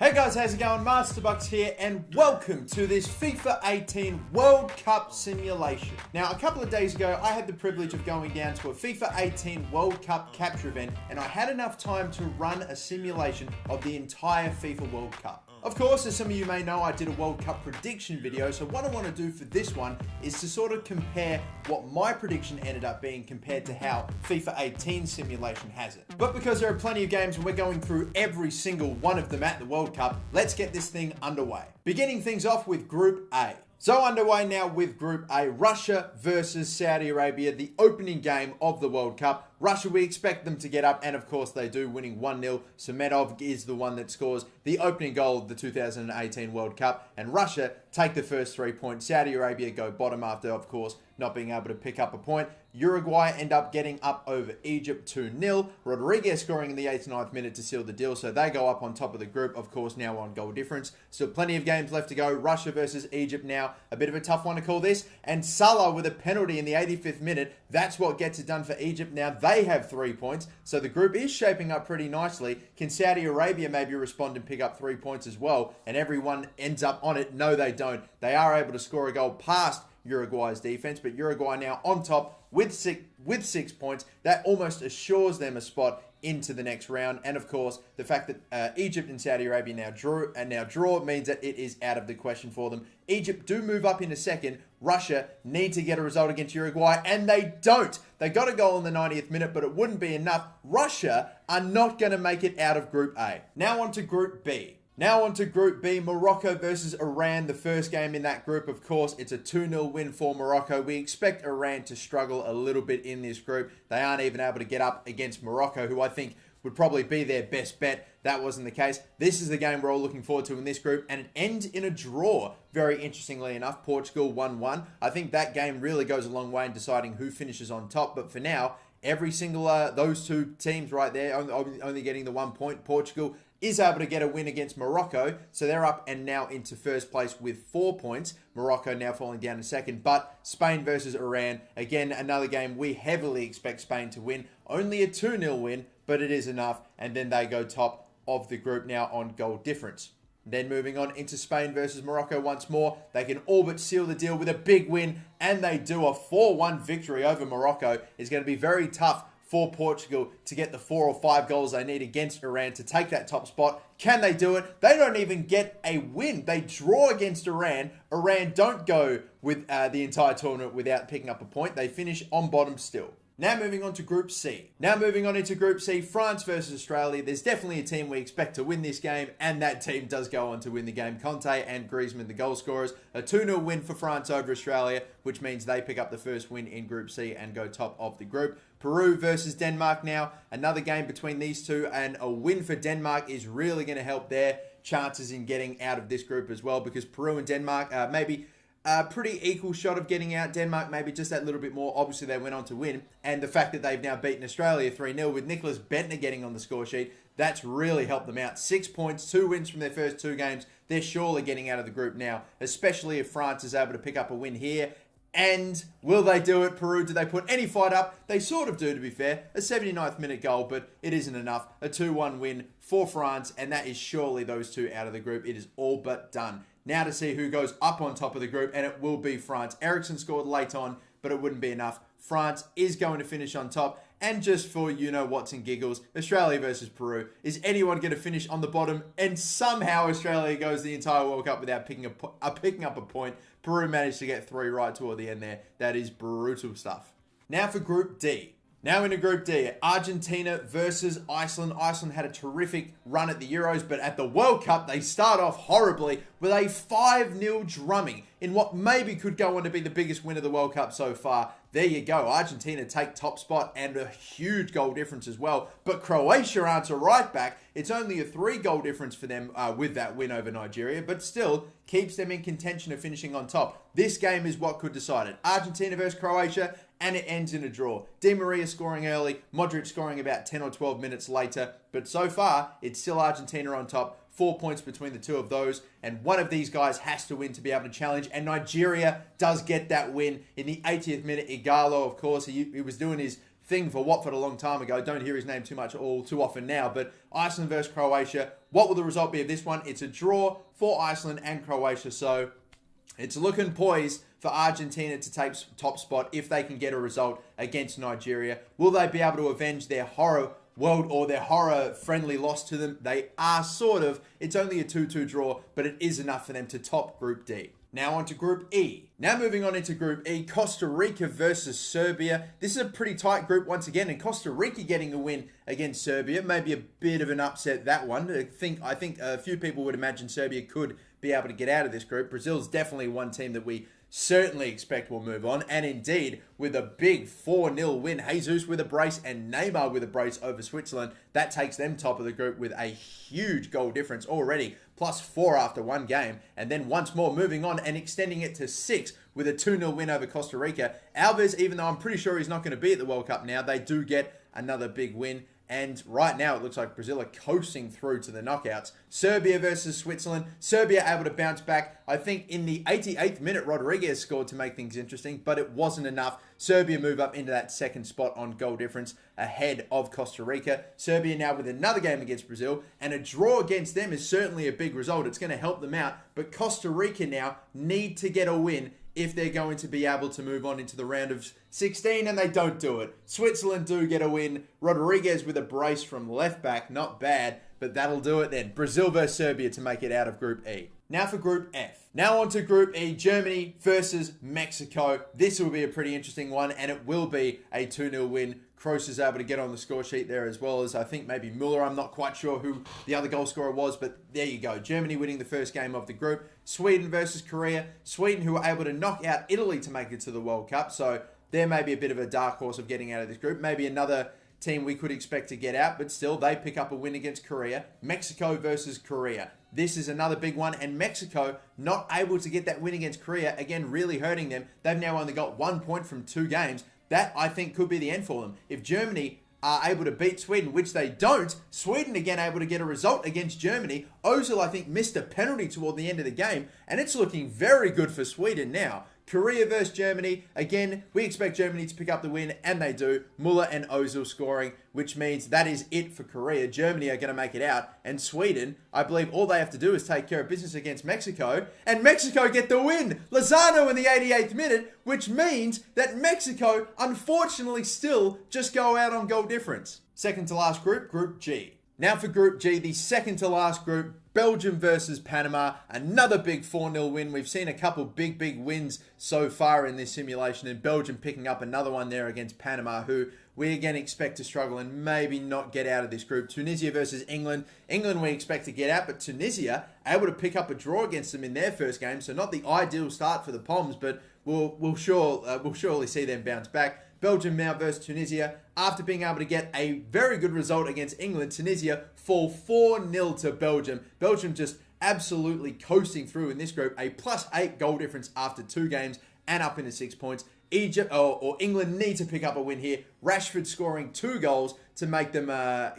Hey guys, how's it going? Masterbucks here, and welcome to this FIFA 18 World Cup simulation. Now, a couple of days ago, I had the privilege of going down to a FIFA 18 World Cup capture event, and I had enough time to run a simulation of the entire FIFA World Cup. Of course, as some of you may know, I did a World Cup prediction video, so what I want to do for this one is to sort of compare what my prediction ended up being compared to how FIFA 18 simulation has it. But because there are plenty of games and we're going through every single one of them at the World Cup, let's get this thing underway. Beginning things off with Group A. So underway now with Group A, Russia versus Saudi Arabia, the opening game of the World Cup. Russia, we expect them to get up, and of course they do, winning 1-0. Semedov is the one that scores the opening goal of the 2018 World Cup, and Russia take the first 3 points. Saudi Arabia go bottom after, of course, not being able to pick up a point. Uruguay end up getting up over Egypt 2-0. Rodriguez scoring in the 89th minute to seal the deal, so they go up on top of the group, of course, now on goal difference. Still plenty of games left to go. Russia versus Egypt now, a bit of a tough one to call this. And Salah with a penalty in the 85th minute. That's what gets it done for Egypt. Now they have 3 points, so the group is shaping up pretty nicely. Can Saudi Arabia maybe respond and pick up 3 points as well? And everyone ends up on it? No, they don't. They are able to score a goal past Uruguay's defense, but Uruguay now on top with 6 points. That almost assures them a spot into the next round. And of course, the fact that Egypt and Saudi Arabia now draw means that it is out of the question for them. Egypt do move up in a second. Russia need to get a result against Uruguay, and they don't. They got a goal in the 90th minute, but it wouldn't be enough. Russia are not going to make it out of Group A. Now on to Group B. Now on to Group B, Morocco versus Iran, the first game in that group. Of course, it's a 2-0 win for Morocco. We expect Iran to struggle a little bit in this group. They aren't even able to get up against Morocco, who I think would probably be their best bet. That wasn't the case. This is the game we're all looking forward to in this group, and it ends in a draw. Very interestingly enough, Portugal 1-1. I think that game really goes a long way in deciding who finishes on top, but for now, every single, those two teams right there, only getting the 1 point. Portugal is able to get a win against Morocco, so they're up and now into first place with 4 points. Morocco now falling down to second, but Spain versus Iran, again, another game we heavily expect Spain to win. Only a 2-0 win, but it is enough, and then they go top of the group now on goal difference. Then moving on into Spain versus Morocco once more. They can all but seal the deal with a big win, and they do. A 4-1 victory over Morocco is going to be very tough for Portugal to get the 4 or 5 goals they need against Iran to take that top spot. Can they do it? They don't even get a win. They draw against Iran. Iran don't go with the entire tournament without picking up a point. They finish on bottom still. Now moving on to Group C. Now moving on into Group C, France versus Australia. There's definitely a team we expect to win this game, and that team does go on to win the game. Conte and Griezmann, the goal scorers. A 2-0 win for France over Australia, which means they pick up the first win in Group C and go top of the group. Peru versus Denmark now. Another game between these two, and a win for Denmark is really going to help their chances in getting out of this group as well, because Peru and Denmark maybe a pretty equal shot of getting out. Denmark maybe just that little bit more. Obviously, they went on to win. And the fact that they've now beaten Australia 3-0 with Nicholas Bentner getting on the score sheet, that's really helped them out. 6 points, 2 wins from their first 2 games. They're surely getting out of the group now, especially if France is able to pick up a win here. And will they do it? Peru, do they put any fight up? They sort of do, to be fair. A 79th minute goal, but it isn't enough. A 2-1 win for France, and that is surely those two out of the group. It is all but done. Now to see who goes up on top of the group, and it will be France. Ericsson scored late on, but it wouldn't be enough. France is going to finish on top. And just for you-know-whats and giggles, Australia versus Peru. Is anyone going to finish on the bottom? And somehow Australia goes the entire World Cup without picking up a point. Peru managed to get 3 right toward the end there. That is brutal stuff. Now for Group D. Now into Group D, Argentina versus Iceland. Iceland had a terrific run at the Euros, but at the World Cup, they start off horribly with a 5-0 drumming in what maybe could go on to be the biggest win of the World Cup so far. There you go. Argentina take top spot, and a huge goal difference as well. But Croatia answer right back. It's only a 3-goal difference for them with that win over Nigeria, but still keeps them in contention of finishing on top. This game is what could decide it. Argentina versus Croatia, and it ends in a draw. Di Maria scoring early, Modric scoring about 10 or 12 minutes later. But so far, it's still Argentina on top. 4 points between the two of those, and one of these guys has to win to be able to challenge, and Nigeria does get that win in the 80th minute. Igalo, of course, he was doing his thing for Watford a long time ago. Don't hear his name too often now, but Iceland versus Croatia, What will the result be of this one? It's a draw for Iceland and Croatia. So it's looking poised for Argentina to take top spot if they can get a result against Nigeria. Will they be able to avenge their horror friendly loss to them? They are sort of. It's only a 2-2 draw, but it is enough for them to top Group D. Now on to Group E. Now moving on into Group E, Costa Rica versus Serbia. This is a pretty tight group once again, and Costa Rica getting a win against Serbia. Maybe a bit of an upset, that one. I think a few people would imagine Serbia could be able to get out of this group. Brazil's definitely one team that we certainly expect will move on. And indeed, with a big 4-0 win, Jesus with a brace and Neymar with a brace over Switzerland, that takes them top of the group with a huge goal difference already, +4 after one game. And then once more moving on and extending it to 6 with a 2-0 win over Costa Rica. Alves, even though I'm pretty sure he's not going to be at the World Cup now, they do get another big win. And right now, it looks like Brazil are coasting through to the knockouts. Serbia versus Switzerland. Serbia able to bounce back. I think in the 88th minute, Rodriguez scored to make things interesting, but it wasn't enough. Serbia move up into that second spot on goal difference ahead of Costa Rica. Serbia now with another game against Brazil, and a draw against them is certainly a big result. It's going to help them out, but Costa Rica now need to get a win if they're going to be able to move on into the round of 16, and they don't do it. Switzerland do get a win. Rodriguez with a brace from left back, not bad, but that'll do it then. Brazil versus Serbia to make it out of Group E. Now for Group F. Now on to Group E, Germany versus Mexico. This will be a pretty interesting one, and it will be a 2-0 win. Kroos is able to get on the score sheet there, as well as I think maybe Muller. I'm not quite sure who the other goal scorer was, but there you go. Germany winning the first game of the group. Sweden versus Korea. Sweden who were able to knock out Italy to make it to the World Cup. So there may be a bit of a dark horse of getting out of this group. Maybe another team we could expect to get out, but still they pick up a win against Korea. Mexico versus Korea. This is another big one, and Mexico not able to get that win against Korea, again really hurting them. They've now only got 1 point from 2 games. That, I think, could be the end for them. If Germany are able to beat Sweden, which they don't, Sweden again able to get a result against Germany. Ozil, I think, missed a penalty toward the end of the game, and it's looking very good for Sweden now. Korea versus Germany. Again, we expect Germany to pick up the win, and they do. Muller and Ozil scoring, which means that is it for Korea. Germany are going to make it out. And Sweden, I believe all they have to do is take care of business against Mexico, and Mexico get the win. Lozano in the 88th minute, which means that Mexico, unfortunately, still just go out on goal difference. Second to last group, Group G. Now for Group G, the second to last group, Belgium versus Panama. Another big 4-0 win. We've seen a couple big wins so far in this simulation, and Belgium picking up another one there against Panama, who we again expect to struggle and maybe not get out of this group. Tunisia versus England. England we expect to get out, but Tunisia able to pick up a draw against them in their first game, so not the ideal start for the Poms, but we'll surely see them bounce back. Belgium now versus Tunisia. After being able to get a very good result against England, Tunisia fall 4-0 to Belgium. Belgium just absolutely coasting through in this group. A +8 goal difference after 2 games and up into 6 points. England need to pick up a win here. Rashford scoring 2 goals to make them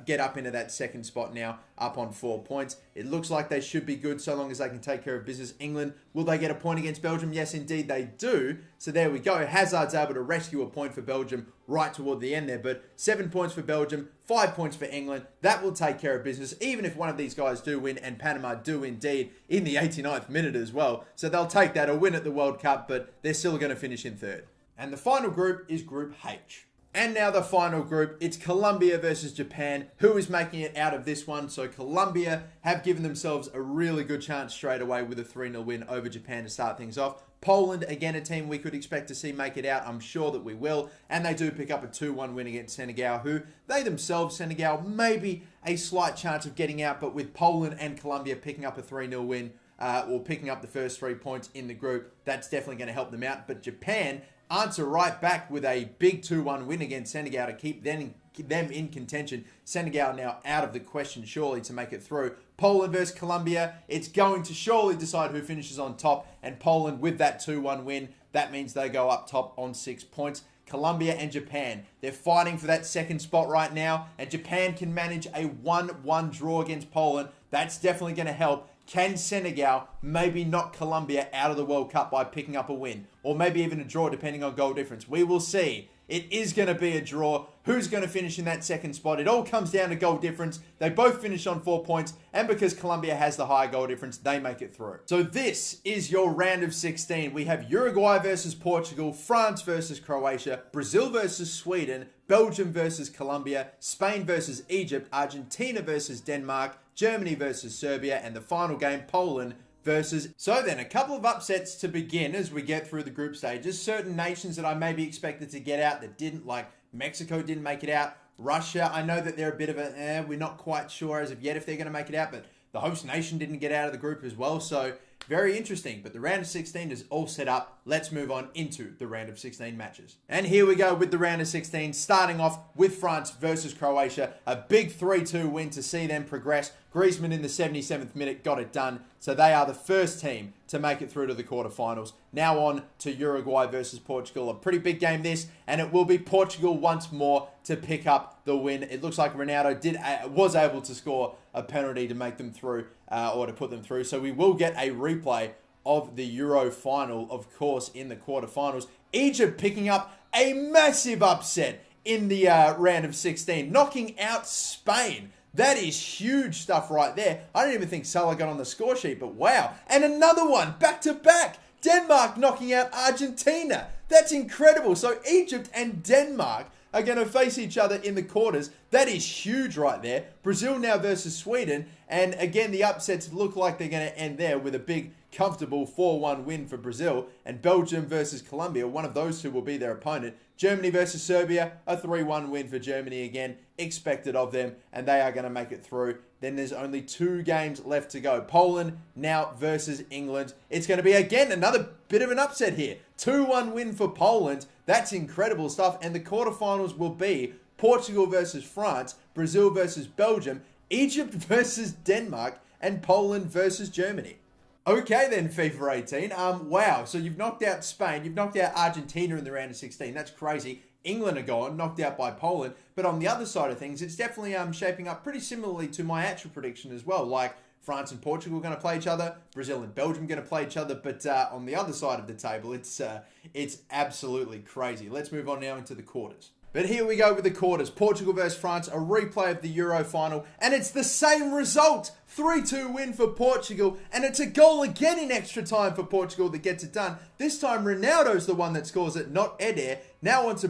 get up into that second spot now, up on 4 points. It looks like they should be good so long as they can take care of business. England, will they get a point against Belgium? Yes, indeed they do. So there we go. Hazard's able to rescue a point for Belgium right toward the end there. But 7 points for Belgium, 5 points for England. That will take care of business, even if one of these guys do win, and Panama do indeed in the 89th minute as well. So they'll take that, a win at the World Cup, but they're still going to finish in third. And the final group is Group H. And now the final group, it's Colombia versus Japan. Who is making it out of this one? So Colombia have given themselves a really good chance straight away with a 3-0 win over Japan to start things off. Poland, again, a team we could expect to see make it out. I'm sure that we will. And they do pick up a 2-1 win against Senegal, who they themselves, Senegal, maybe a slight chance of getting out. But with Poland and Colombia picking up a 3-0 win, or picking up the first 3 points in the group, that's definitely going to help them out. But Japan answer right back with a big 2-1 win against Senegal to keep them in contention. Senegal now out of the question, surely, to make it through. Poland versus Colombia, it's going to surely decide who finishes on top. And Poland with that 2-1 win, that means they go up top on 6 points. Colombia and Japan, they're fighting for that second spot right now. And Japan can manage a 1-1 draw against Poland. That's definitely going to help. Can Senegal maybe knock Colombia out of the World Cup by picking up a win? Or maybe even a draw, depending on goal difference? We will see It is going to be a draw. Who's going to finish in that second spot? It all comes down to goal difference. They both finish on 4 points, and because Colombia has the higher goal difference, they make it through. So this is your round of 16. We have Uruguay versus Portugal, France versus Croatia, Brazil versus Sweden, Belgium versus Colombia, Spain versus Egypt, Argentina versus Denmark, Germany versus Serbia, and the final game, Poland versus. So then, a couple of upsets to begin as we get through the group stages. Certain nations that I maybe expected to get out that didn't, like Mexico didn't make it out. Russia, I know that they're a bit of we're not quite sure as of yet if they're going to make it out, but the host nation didn't get out of the group as well. So very interesting, but the round of 16 is all set up. Let's move on into the round of 16 matches. And here we go with the round of 16, starting off with France versus Croatia. A big 3-2 win to see them progress. Griezmann in the 77th minute got it done. So they are the first team to make it through to the quarterfinals. Now on to Uruguay versus Portugal. A pretty big game this, and it will be Portugal once more to pick up the win. It looks like Ronaldo was able to score a penalty to make them through, or to put them through. So we will get a replay of the Euro final, of course, in the quarterfinals. Egypt picking up a massive upset in the round of 16, knocking out Spain. That is huge stuff right there. I don't even think Salah got on the score sheet, but wow. And another one, back to back. Denmark knocking out Argentina. That's incredible. So Egypt and Denmark are going to face each other in the quarters. That is huge right there. Brazil now versus Sweden. And again, the upsets look like they're going to end there with a big, comfortable 4-1 win for Brazil. And Belgium versus Colombia, one of those two will be their opponent. Germany versus Serbia, a 3-1 win for Germany again, expected of them, and they are going to make it through. Then there's only 2 games left to go. Poland now versus England. It's going to be, again, another bit of an upset here. 2-1 win for Poland. That's incredible stuff. And the quarterfinals will be Portugal versus France, Brazil versus Belgium, Egypt versus Denmark, and Poland versus Germany. Okay then, FIFA 18. Wow, so you've knocked out Spain, you've knocked out Argentina in the round of 16. That's crazy. England are gone, knocked out by Poland. But on the other side of things, it's definitely shaping up pretty similarly to my actual prediction as well. Like France and Portugal are going to play each other, Brazil and Belgium are going to play each other. But on the other side of the table, it's absolutely crazy. Let's move on now into the quarters. But here we go with the quarters. Portugal versus France, a replay of the Euro final. And it's the same result. 3-2 win for Portugal. And it's a goal again in extra time for Portugal that gets it done. This time Ronaldo's the one that scores it, not Eder. Now on to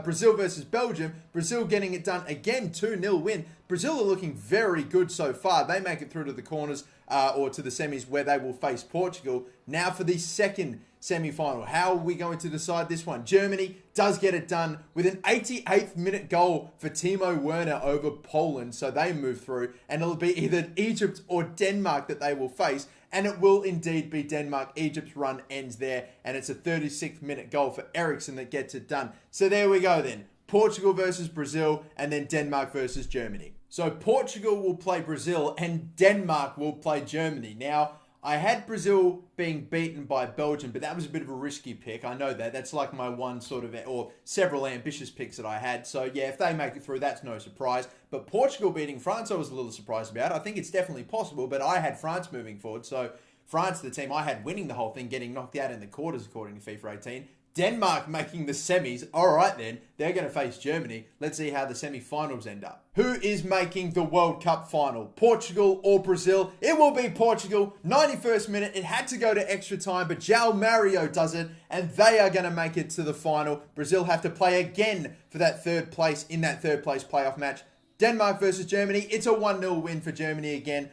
Brazil versus Belgium. Brazil getting it done again, 2-0 win. Brazil are looking very good so far. They make it through to the corners or to the semis where they will face Portugal. Now for the second semi-final. How are we going to decide this one? Germany does get it done with an 88th minute goal for Timo Werner over Poland. So they move through, and it'll be either Egypt or Denmark that they will face. And it will indeed be Denmark. Egypt's run ends there, and it's a 36th minute goal for Eriksen that gets it done. So there we go then. Portugal versus Brazil, and then Denmark versus Germany. So Portugal will play Brazil, and Denmark will play Germany. Now, I had Brazil being beaten by Belgium, but that was a bit of a risky pick. I know that. That's like my one sort of, or several ambitious picks that I had. So yeah, if they make it through, that's no surprise. But Portugal beating France, I was a little surprised about. I think it's definitely possible, but I had France moving forward. So France, the team I had winning the whole thing, getting knocked out in the quarters according to FIFA 18. Denmark making the semis. All right then, they're going to face Germany. Let's see how the semi-finals end up. Who is making the World Cup final? Portugal or Brazil? It will be Portugal. 91st minute. It had to go to extra time, but João Mario does it, and they are going to make it to the final. Brazil have to play again for that third place in that third place playoff match. Denmark versus Germany. It's a 1-0 win for Germany again.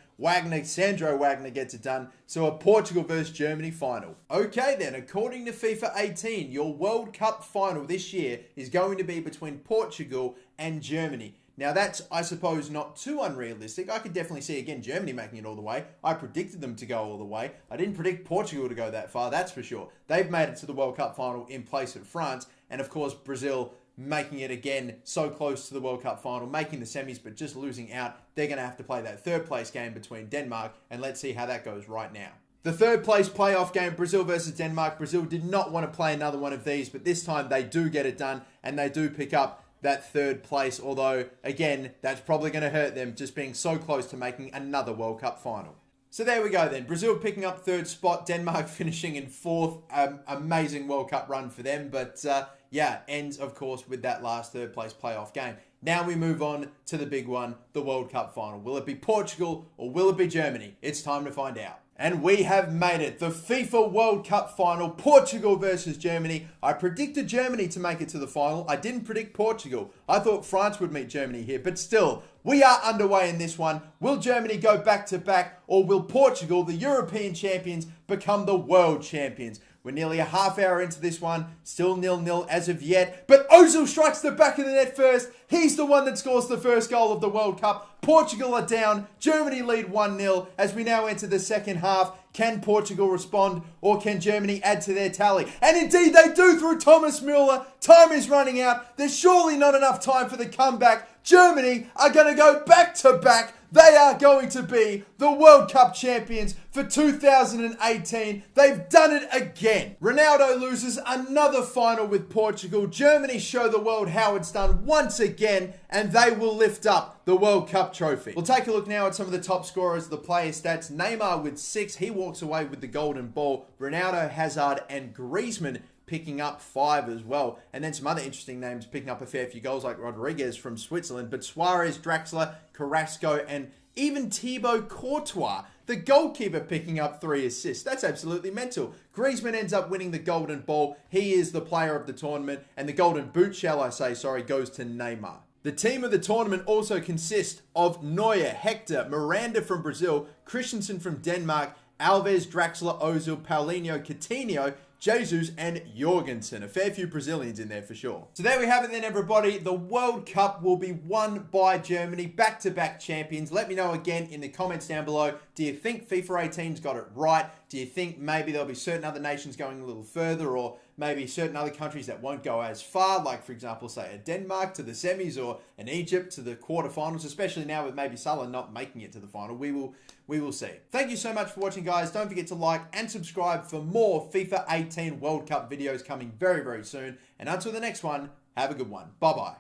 Sandro Wagner gets it done. So a Portugal versus Germany final. Okay then, according to FIFA 18, your World Cup final this year is going to be between Portugal and Germany. Now that's, I suppose, not too unrealistic. I could definitely see, again, Germany making it all the way. I predicted them to go all the way. I didn't predict Portugal to go that far, that's for sure. They've made it to the World Cup final in place of France. And of course, Brazil making it again so close to the World Cup final, making the semis, but just losing out. They're going to have to play that third place game between Denmark, and let's see how that goes right now. The third place playoff game, Brazil versus Denmark. Brazil did not want to play another one of these, but this time they do get it done, and they do pick up that third place, although, again, that's probably going to hurt them just being so close to making another World Cup final. So there we go then. Brazil picking up third spot, Denmark finishing in fourth. Amazing World Cup run for them, but yeah, ends, of course, with that last third place playoff game. Now we move on to the big one, the World Cup final. Will it be Portugal or will it be Germany? It's time to find out. And we have made it. The FIFA World Cup final, Portugal versus Germany. I predicted Germany to make it to the final. I didn't predict Portugal. I thought France would meet Germany here, but still, we are underway in this one. Will Germany go back to back, or will Portugal, the European champions, become the world champions? We're nearly a half hour into this one, still 0-0 as of yet, but Ozil strikes the back of the net first. He's the one that scores the first goal of the World Cup. Portugal are down, Germany lead 1-0 as we now enter the second half. Can Portugal respond, or can Germany add to their tally? And indeed they do through Thomas Müller. Time is running out. There's surely not enough time for the comeback. Germany are going to go back to back. They are going to be the World Cup champions for 2018. They've done it again. Ronaldo loses another final with Portugal. Germany show the world how it's done once again, and they will lift up the World Cup trophy. We'll take a look now at some of the top scorers, the player stats. Neymar with 6. He walks away with the golden ball. Ronaldo, Hazard, and Griezmann picking up 5 as well. And then some other interesting names picking up a fair few goals like Rodriguez from Switzerland, but Suarez, Draxler, Carrasco, and even Thibaut Courtois, the goalkeeper, picking up 3 assists. That's absolutely mental. Griezmann ends up winning the golden ball. He is the player of the tournament, and the golden boot, shall I say, goes to Neymar. The team of the tournament also consists of Neuer, Hector, Miranda from Brazil, Christensen from Denmark, Alves, Draxler, Ozil, Paulinho, Coutinho, Jesus, and Jorgensen. A fair few Brazilians in there for sure. So there we have it then, everybody. The World Cup will be won by Germany, back-to-back champions. Let me know again in the comments down below. Do you think FIFA 18's got it right? Do you think maybe there'll be certain other nations going a little further, or maybe certain other countries that won't go as far, like for example, say a Denmark to the semis, or an Egypt to the quarterfinals, especially now with maybe Salah not making it to the final? We will see. Thank you so much for watching, guys. Don't forget to like and subscribe for more FIFA 18 World Cup videos coming very, very soon. And until the next one, have a good one. Bye-bye.